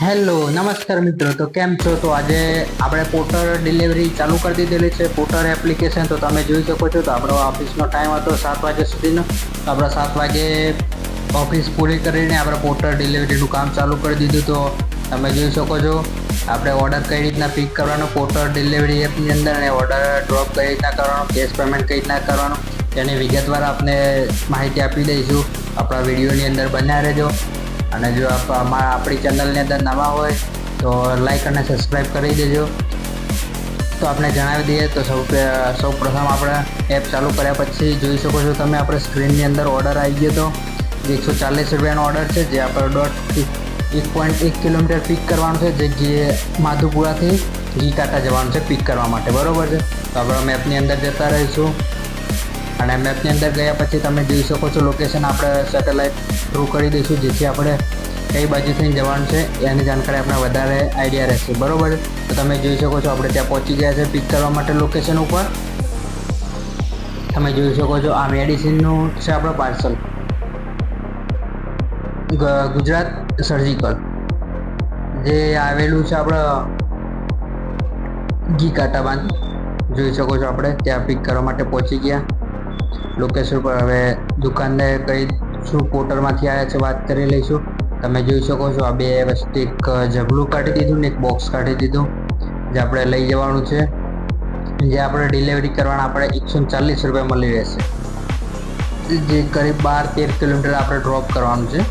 Hello નમસ્કાર મિત્રો, તો કેમ છો? તો આજે આપણે પોર્ટર ડિલિવરી ચાલુ કરી દીધેલી છે, પોર્ટર એપ્લિકેશન. તો તમે જોઈ શકો છો. તો આપણો ઓફિસનો ટાઈમ હતો 7 વાગ્યા સુધીનો. તો આપણે 7 વાગે ઓફિસ પૂરી કરીને આપણે પોર્ટર ડિલિવરીનું કામ ચાલુ કરી દીધું. તો તમે જોઈ શકો છો આપણે ઓર્ડર કઈ રીતના પિક કરવાનો પોર્ટર ડિલિવરી એપની અંદર, અને ઓર્ડર ડ્રોપ કઈ રીતના કરવાનો, કેશ પેમેન્ટ કઈ રીતના કરવાનું, તેની વિગતવાર આપણે માહિતી આપી દઈશું. આપણા વિડીયોની અંદર બન્યા રહેજો. અને જો આપણી ચેનલની અંદર નવા હોય તો લાઈક અને સબસ્ક્રાઈબ કરી દેજો. તો આપણે જણાવી દઈએ તો સૌ પ્રથમ આપણે એપ ચાલુ કર્યા પછી જોઈ શકો છો તમે આપણે સ્ક્રીનની અંદર ઓર્ડર આવી ગયો. તો જે 140 રૂપિયાનો ઓર્ડર છે, જે આપણે 1.1 કિલોમીટર પિક કરવાનું છે, જે માધુપુરાથી ઘીકાટા જવાનું છે પિક કરવા માટે, બરાબર છે. તો આપણે મેપની અંદર જતા રહીશું, અને મેપની અંદર ગયા પછી તમે જોઈ શકો છો લોકેશન આપણે સેટેલાઇટ થ્રુ કરી દઈશું, જેથી આપણે કઈ બાજુથી જવાનું છે એની જાણકારી આપણે વધારે આઈડિયા રહેશે, બરાબર. તો તમે જોઈ શકો છો આપણે ત્યાં પહોંચી ગયા છે પિક કરવા માટે લોકેશન ઉપર. તમે જોઈ શકો છો આ મેડિસિનનું છે આપણું પાર્સલ, ગુજરાત સર્જિકલ, જે આવેલું છે આપણે ઘીકાટા બાંધ. જોઈ શકો છો આપણે ત્યાં પિક કરવા માટે પહોંચી ગયા લોકેશન પર. હવે દુકાનને કઈ શું પોર્ટરમાંથી આવ્યા છે વાત કરી લઈશું. તમે જોઈ શકો છો આ બે વસ્તુ, એક જબલું કાઢી દીધું ને એક બોક્સ કાઢી દીધું, જે આપણે લઈ જવાનું છે, જે આપણે ડિલિવરી કરવાના આપણે 140 રૂપિયા મળી રહેશે, જે કરીબ 12-13 કિલોમીટર આપણે ડ્રોપ કરવાનું છે.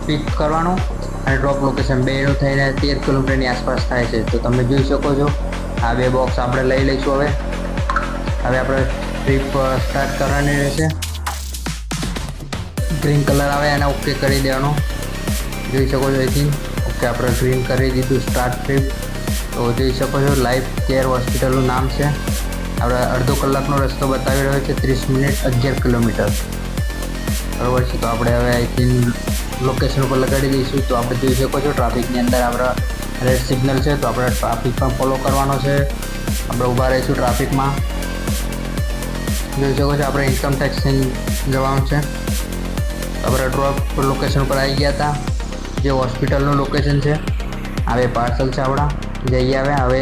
પિક કરવાનું અને ડ્રોપ લોકેશન બેનું થઈને 13 કિલોમીટરની આસપાસ થાય છે. તો તમે જોઈ શકો છો આ બે બોક્સ આપણે લઈ લઈશું. હવે આપણે ટ્રીપ સ્ટાર્ટ કરવાની રહેશે. ગ્રીન કલર આવે એને ઓકે કરી દેવાનો. જોઈ શકો છો અહીંથી ઓકે આપણે ગ્રીન કરી દીધું, સ્ટાર્ટ ટ્રીપ. તો જોઈ શકો છો લાઈફ કેર હોસ્પિટલનું નામ છે. આપણે અડધો કલાકનો રસ્તો બતાવી રહ્યો છે, 30 મિનિટ 11 કિલોમીટર, બરાબર છે. તો આપણે હવે અહીંથી લોકેશન ઉપર લગાડી દઈશું. તો આપણે જોઈ શકો છો ટ્રાફિકની અંદર આપણા રેડ સિગ્નલ છે, તો આપણે ટ્રાફિક પણ ફોલો કરવાનો છે. આપણે ઊભા રહીશું ટ્રાફિકમાં. જોઈ શકો છો આપણે ઇન્કમ ટેક્સથી જવાનું છે. આપણે ડ્રોપ લોકેશન પર આવી ગયા હતા, જે હોસ્પિટલનું લોકેશન છે. હવે પાર્સલ છે આપણા, જઈ આવ્યા. હવે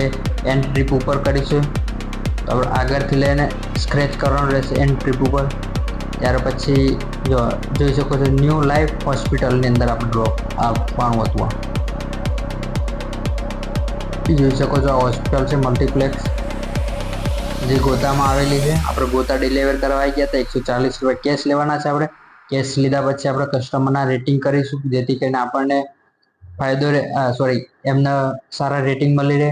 એન્ડ ટ્રીપ ઉપર કરીશું. તો આપણે આગળથી લઈને સ્ક્રેચ કરવાનું રહેશે એન્ડ ટ્રીપ ઉપર. ત્યાર પછી જોઈ શકો છો ન્યૂ લાઈફ હોસ્પિટલની અંદર આપણે ડ્રોપ આપવાનું હતું. જોઈ શકો છો આ હોસ્પિટલ છે મલ્ટીપ્લેક્સ, જે ગોતામાં આવેલી છે. આપણે ગોતા ડિલિવર કરવા આવી ગયા હતા. 140 રૂપિયા કેશ લેવાના છે. આપણે કેશ લીધા પછી આપણે કસ્ટમરના રેટિંગ કરીશું, જેથી કરીને આપણને ફાયદો એમને સારા રેટિંગ મળી રહે.